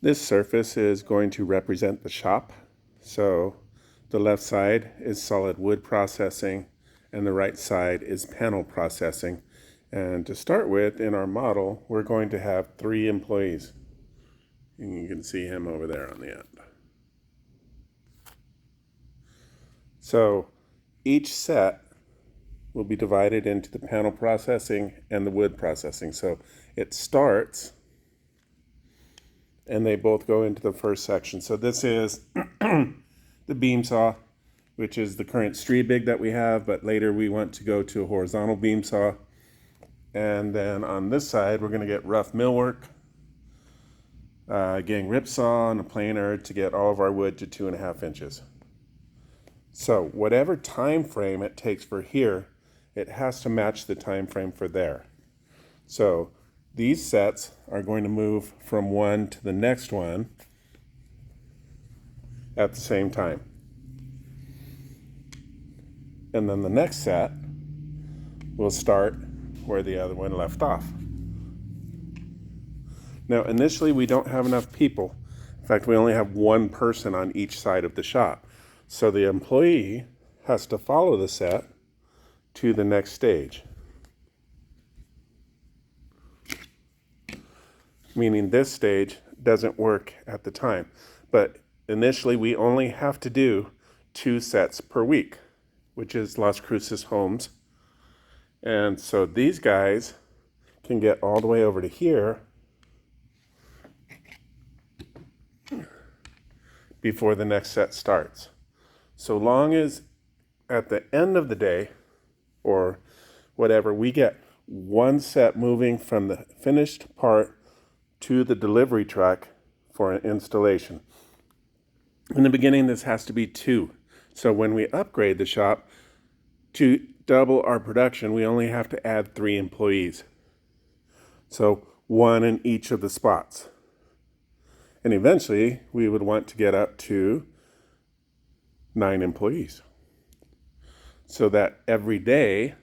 This surface is going to represent the shop. So the left side is solid wood processing and the right side is panel processing. And to start with, in our model, we're going to have 3 employees. And you can see him over there on the end. So each set will be divided into the panel processing and the wood processing. So it starts and they both go into the first section. So this is the beam saw, which is the current Strebig that we have, but later we want to go to a horizontal beam saw. And then on this side, we're going to get rough millwork, gang rip saw, and a planer to get all of our wood to 2.5 inches. So whatever time frame it takes for here, it has to match the time frame for there. So these sets are going to move from one to the next one at the same time. And then the next set will start where the other one left off. Now, initially, we don't have enough people. In fact, we only have one person on each side of the shop. So the employee has to follow the set to the next stage. Meaning this stage doesn't work at the time. But initially, we only have to do 2 sets per week, which is Las Cruces Homes. And so these guys can get all the way over to here before the next set starts. So long as at the end of the day, or whatever, we get one set moving from the finished part to the delivery truck for an installation. In the beginning, this has to be 2. So when we upgrade the shop to double our production, we only have to add 3 employees. So 1 in each of the spots. And eventually, we would want to get up to 9 employees. So that every day,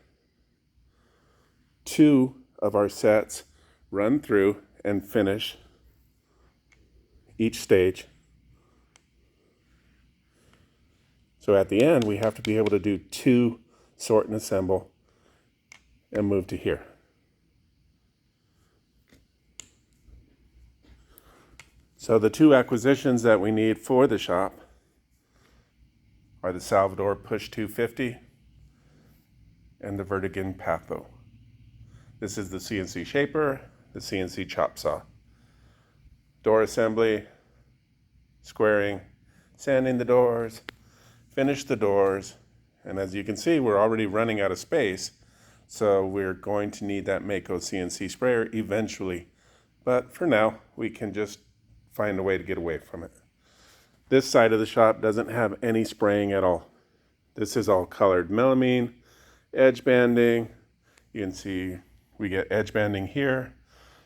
2 of our sets run through and finish each stage. So at the end, we have to be able to do 2 sort and assemble and move to here. So the 2 acquisitions that we need for the shop are the Salvador Push 250 and the Vertigan Patho. This is the CNC shaper, the CNC chop saw. Door assembly, squaring, sanding the doors, finish the doors, and as you can see, we're already running out of space, so we're going to need that Mako CNC sprayer eventually. But for now, we can just find a way to get away from it. This side of the shop doesn't have any spraying at all. This is all colored melamine, edge banding. You can see we get edge banding here,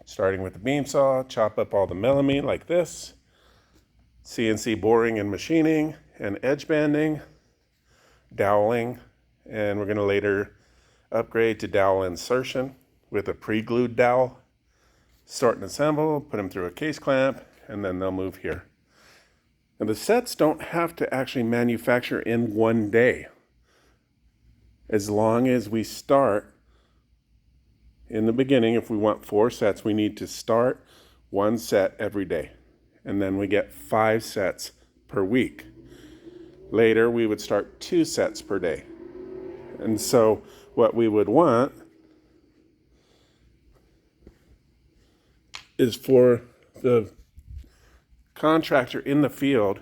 starting with the beam saw, chop up all the melamine like this, CNC boring and machining, and edge banding, doweling, and we're going to later upgrade to dowel insertion with a pre-glued dowel, sort and assemble, put them through a case clamp, and then they'll move here. And the sets don't have to actually manufacture in one day. As long as we start in the beginning, if we want 4 sets, we need to start 1 set every day. And then we get 5 sets per week. Later, we would start 2 sets per day. And so what we would want is for the contractor in the field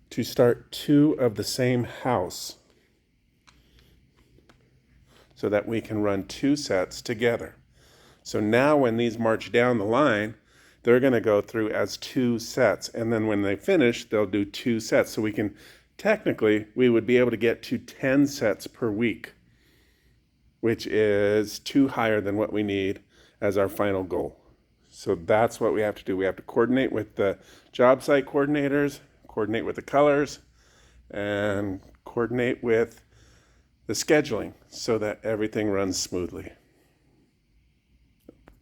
to start 2 of the same house so that we can run 2 sets together. So now when these march down the line, they're going to go through as 2 sets. And then when they finish, they'll do 2 sets. So we can, technically, we would be able to get to 10 sets per week, which is 2 higher than what we need as our final goal. So that's what we have to do. We have to coordinate with the job site coordinators, coordinate with the colors, and coordinate with the scheduling so that everything runs smoothly.